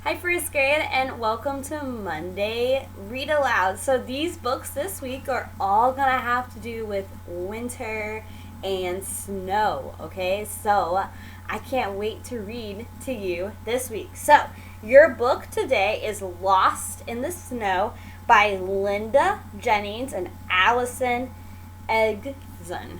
Hi, first grade, and welcome to Monday Read Aloud. So, these books this week are all gonna have to do with winter and snow, okay? So, I can't wait to read to you this week. So, your book today is Lost in the Snow by Linda Jennings and Allison Egson.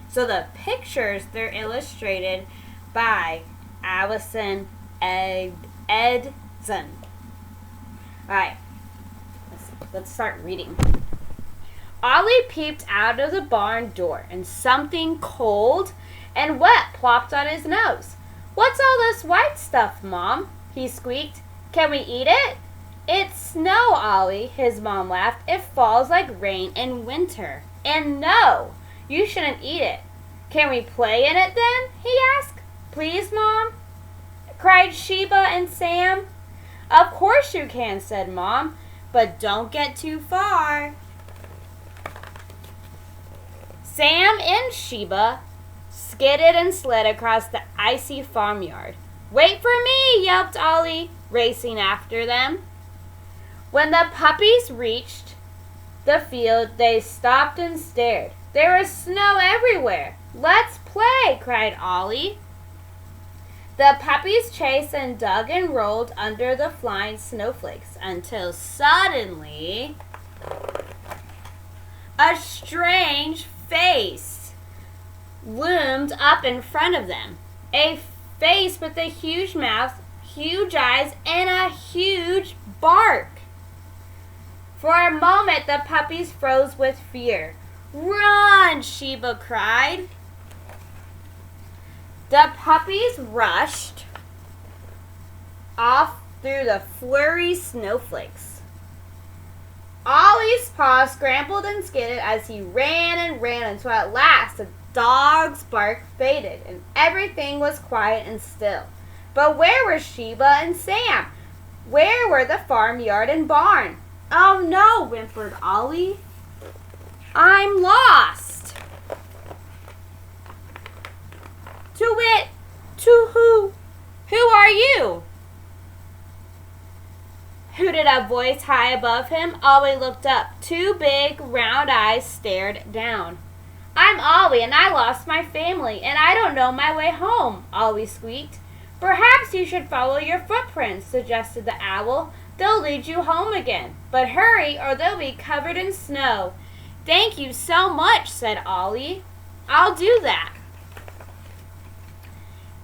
So the pictures, they're illustrated by Allison Edson. Alright, let's start reading. Ollie peeped out of the barn door, and something cold and wet plopped on his nose. "What's all this white stuff, Mom?" he squeaked. "Can we eat it?" "It's snow, Ollie," his mom laughed. "It falls like rain in winter. And no, you shouldn't eat it." "Can we play in it then?" he asked. "Please, Mom?" cried Sheba and Sam. "Of course you can," said Mom, "but don't get too far." Sam and Sheba skidded and slid across the icy farmyard. "Wait for me," yelped Ollie, racing after them. When the puppies reached the field, they stopped and stared. There was snow everywhere. "Let's play," cried Ollie. The puppies chased and dug and rolled under the flying snowflakes until suddenly a strange face loomed up in front of them. A face with a huge mouth, huge eyes, and a huge bark. For a moment, the puppies froze with fear. "Run!" Sheba cried. The puppies rushed off through the flurry snowflakes. Ollie's paws scrambled and skidded as he ran and ran until at last the dog's bark faded and everything was quiet and still. But where were Sheba and Sam? Where were the farmyard and barn? "Oh no," whimpered Ollie. "I'm lost." "To it, to who? Who are you?" hooted a voice high above him. Ollie looked up. Two big, round eyes stared down. "I'm Ollie, and I lost my family, and I don't know my way home," Ollie squeaked. "Perhaps you should follow your footprints," suggested the owl. "They'll lead you home again. But hurry, or they'll be covered in snow." "Thank you so much," said Ollie. "I'll do that."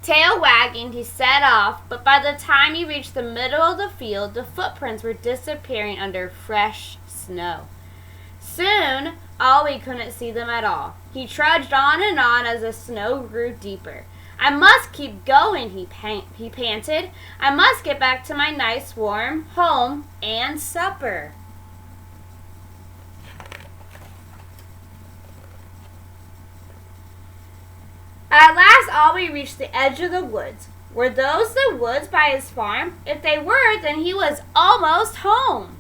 Tail wagging, he set off, but by the time he reached the middle of the field, the footprints were disappearing under fresh snow. Soon, Ollie couldn't see them at all. He trudged on as the snow grew deeper. "I must keep going," he panted. "I must get back to my nice warm home and supper." At last, Ollie reached the edge of the woods. Were those the woods by his farm? If they were, then he was almost home.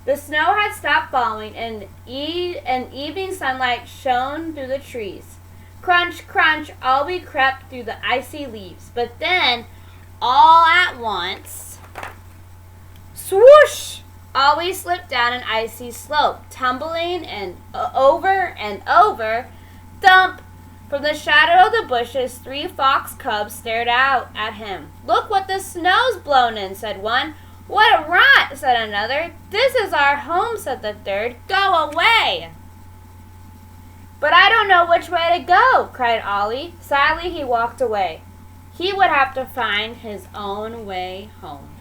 The snow had stopped falling, and evening sunlight shone through the trees. Crunch, crunch, Ollie crept through the icy leaves. But then, all at once, swoosh! Ollie slipped down an icy slope, tumbling and over. Thump! From the shadow of the bushes, 3 fox cubs stared out at him. "Look what the snow's blown in," said one. "What a rot," said another. "This is our home," said the third. "Go away." "But I don't know which way to go," cried Ollie. Sadly, he walked away. He would have to find his own way home.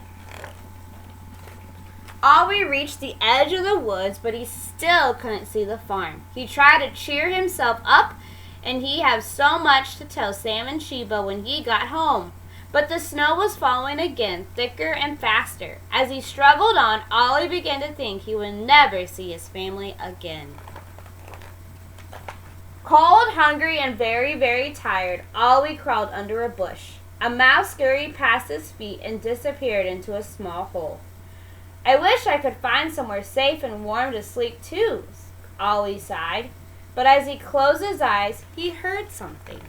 Ollie reached the edge of the woods, but he still couldn't see the farm. He tried to cheer himself up, and he had so much to tell Sam and Sheba when he got home. But the snow was falling again, thicker and faster. As he struggled on, Ollie began to think he would never see his family again. Cold, hungry, and very, very tired, Ollie crawled under a bush. A mouse scurried past his feet and disappeared into a small hole. "I wish I could find somewhere safe and warm to sleep too," Ollie sighed. But as he closed his eyes, he heard something.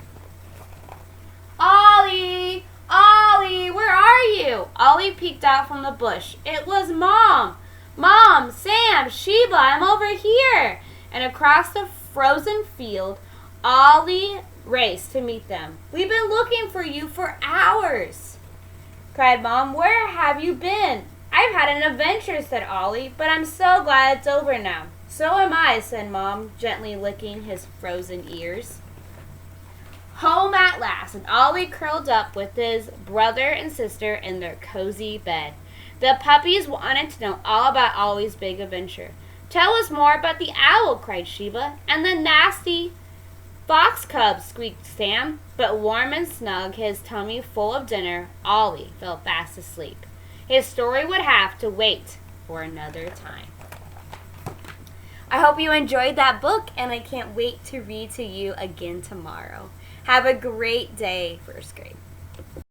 Ollie! Ollie, where are you? Ollie peeked out from the bush. It was Mom! Mom, Sam, Sheba, I'm over here! And across the frozen field, Ollie raced to meet them. We've been looking for you for hours, cried Mom. Where have you been? I've had an adventure, said Ollie, but I'm so glad it's over now. So am I, said Mom, gently licking his frozen ears. Home at last, and Ollie curled up with his brother and sister in their cozy bed. The puppies wanted to know all about Ollie's big adventure. Tell us more about the owl, cried Sheba, and the nasty fox cubs, squeaked Sam. But warm and snug, his tummy full of dinner, Ollie fell fast asleep. His story would have to wait for another time. I hope you enjoyed that book, and I can't wait to read to you again tomorrow. Have a great day, first grade.